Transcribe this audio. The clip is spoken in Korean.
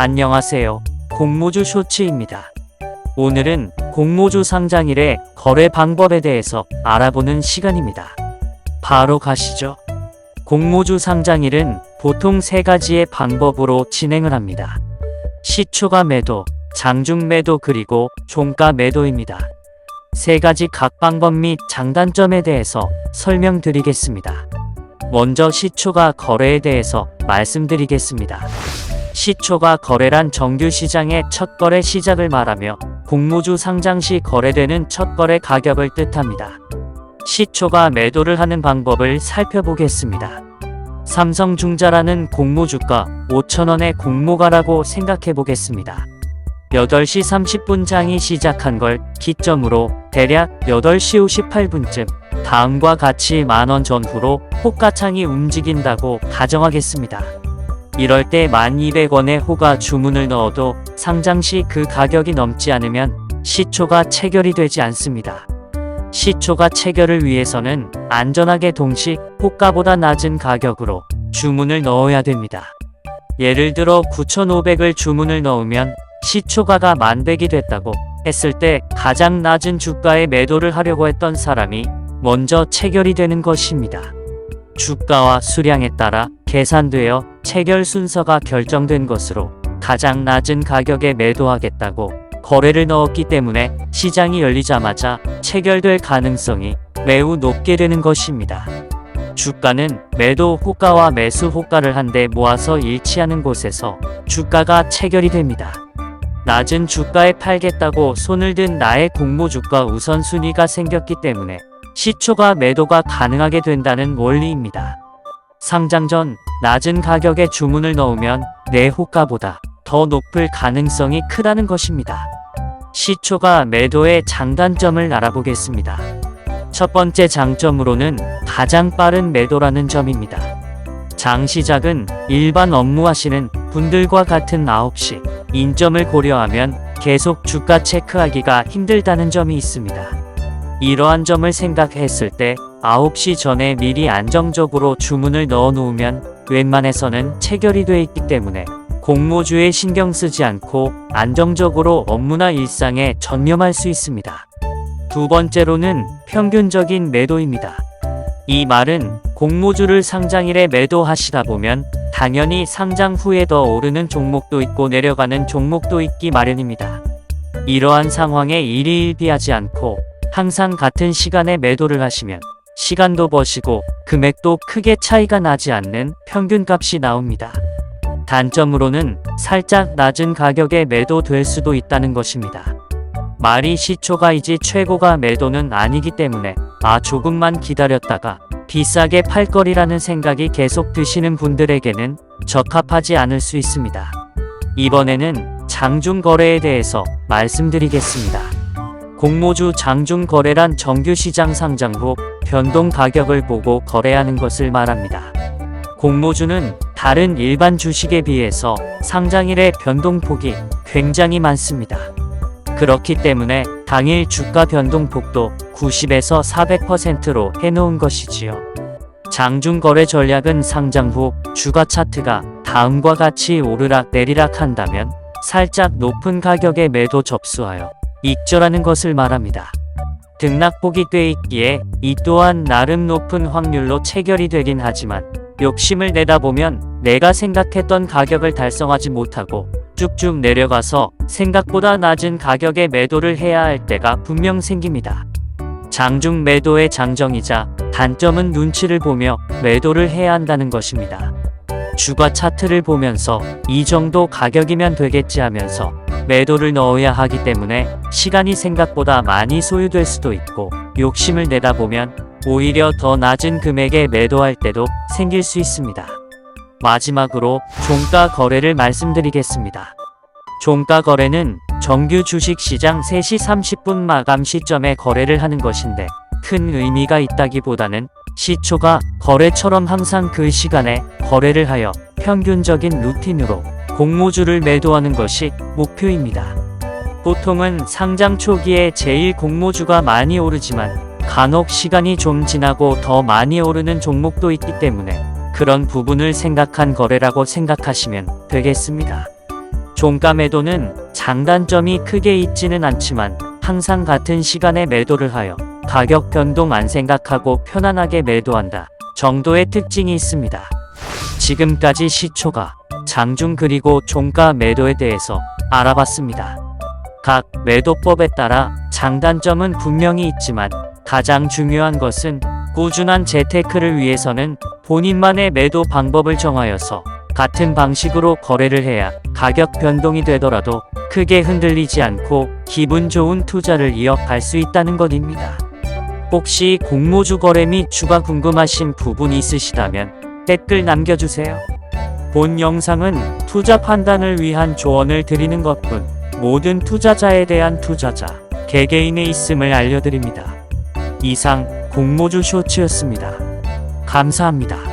안녕하세요. 공모주 쇼츠입니다. 오늘은 공모주 상장일의 거래 방법에 대해서 알아보는 시간입니다. 바로 가시죠. 공모주 상장일은 보통 3가지의 방법으로 진행을 합니다. 시초가 매도, 장중 매도 그리고 종가 매도입니다. 3가지 각 방법 및 장단점에 대해서 설명드리겠습니다. 먼저 시초가 거래에 대해서 말씀드리겠습니다. 시초가 거래란 정규 시장의 첫 거래 시작을 말하며 공모주 상장 시 거래되는 첫 거래 가격을 뜻합니다. 시초가 매도를 하는 방법을 살펴보겠습니다. 삼성중자라는 공모주가 5,000원의 공모가라고 생각해 보겠습니다. 8시 30분 장이 시작한 걸 기점으로 대략 8시 58분쯤 다음과 같이 만원 전후로 호가창이 움직인다고 가정하겠습니다. 이럴 때 1200원의 호가 주문을 넣어도 상장 시 그 가격이 넘지 않으면 시초가 체결이 되지 않습니다. 시초가 체결을 위해서는 안전하게 동시 호가보다 낮은 가격으로 주문을 넣어야 됩니다. 예를 들어 9,500을 주문을 넣으면 시초가가 11,100이 됐다고 했을 때 가장 낮은 주가에 매도를 하려고 했던 사람이 먼저 체결이 되는 것입니다. 주가와 수량에 따라 계산되어 체결 순서가 결정된 것으로 가장 낮은 가격에 매도하겠다고 거래를 넣었기 때문에 시장이 열리자마자 체결될 가능성이 매우 높게 되는 것입니다. 주가는 매도 호가와 매수 호가를 한데 모아서 일치하는 곳에서 주가가 체결이 됩니다. 낮은 주가에 팔겠다고 손을 든 나의 공모주가 우선순위가 생겼기 때문에 시초가 매도가 가능하게 된다는 원리입니다. 상장 전 낮은 가격에 주문을 넣으면 내 호가보다 더 높을 가능성이 크다는 것입니다. 시초가 매도의 장단점을 알아보겠습니다. 첫 번째 장점으로는 가장 빠른 매도라는 점입니다. 장 시작은 일반 업무하시는 분들과 같은 9시 인점을 고려하면 계속 주가 체크하기가 힘들다는 점이 있습니다. 이러한 점을 생각했을 때 9시 전에 미리 안정적으로 주문을 넣어 놓으면 웬만해서는 체결이 돼 있기 때문에 공모주에 신경 쓰지 않고 안정적으로 업무나 일상에 전념할 수 있습니다. 두 번째로는 평균적인 매도입니다. 이 말은 공모주를 상장일에 매도하시다 보면 당연히 상장 후에 더 오르는 종목도 있고 내려가는 종목도 있기 마련입니다. 이러한 상황에 일희일비하지 않고 항상 같은 시간에 매도를 하시면 시간도 버시고 금액도 크게 차이가 나지 않는 평균값이 나옵니다. 단점으로는 살짝 낮은 가격에 매도될 수도 있다는 것입니다. 말이 시초가이지 최고가 매도는 아니기 때문에 조금만 기다렸다가 비싸게 팔 거리라는 생각이 계속 드시는 분들에게는 적합하지 않을 수 있습니다. 이번에는 장중 거래에 대해서 말씀드리겠습니다. 공모주 장중 거래란 정규 시장 상장 후 변동 가격을 보고 거래하는 것을 말합니다. 공모주는 다른 일반 주식에 비해서 상장일의 변동폭이 굉장히 많습니다. 그렇기 때문에 당일 주가 변동폭도 90에서 400%로 해놓은 것이지요. 장중 거래 전략은 상장 후 주가 차트가 다음과 같이 오르락 내리락 한다면 살짝 높은 가격에 매도 접수하여 익절하는 것을 말합니다. 등락폭이 꽤 있기에 이 또한 나름 높은 확률로 체결이 되긴 하지만 욕심을 내다 보면 내가 생각했던 가격을 달성하지 못하고 쭉쭉 내려가서 생각보다 낮은 가격에 매도를 해야 할 때가 분명 생깁니다. 장중 매도의 장점이자 단점은 눈치를 보며 매도를 해야 한다는 것입니다. 주가 차트를 보면서 이 정도 가격이면 되겠지 하면서 매도를 넣어야 하기 때문에 시간이 생각보다 많이 소요될 수도 있고 욕심을 내다 보면 오히려 더 낮은 금액에 매도할 때도 생길 수 있습니다. 마지막으로 종가 거래를 말씀드리겠습니다. 종가 거래는 정규 주식시장 3시 30분 마감 시점에 거래를 하는 것인데 큰 의미가 있다기보다는 시초가 거래처럼 항상 그 시간에 거래를 하여 평균적인 루틴으로 공모주를 매도하는 것이 목표입니다. 보통은 상장 초기에 제일 공모주가 많이 오르지만 간혹 시간이 좀 지나고 더 많이 오르는 종목도 있기 때문에 그런 부분을 생각한 거래라고 생각하시면 되겠습니다. 종가 매도는 장단점이 크게 있지는 않지만 항상 같은 시간에 매도를 하여 가격 변동 안 생각하고 편안하게 매도한다 정도의 특징이 있습니다. 지금까지 시초가, 장중 그리고 종가 매도에 대해서 알아봤습니다. 각 매도법에 따라 장단점은 분명히 있지만 가장 중요한 것은 꾸준한 재테크를 위해서는 본인만의 매도 방법을 정하여서 같은 방식으로 거래를 해야 가격 변동이 되더라도 크게 흔들리지 않고 기분 좋은 투자를 이어갈 수 있다는 것입니다. 혹시 공모주 거래 및 추가 궁금하신 부분이 있으시다면 댓글 남겨주세요. 본 영상은 투자 판단을 위한 조언을 드리는 것뿐 모든 투자자에 대한 투자자, 개개인의 있음을 알려드립니다. 이상 공모주 쇼츠였습니다. 감사합니다.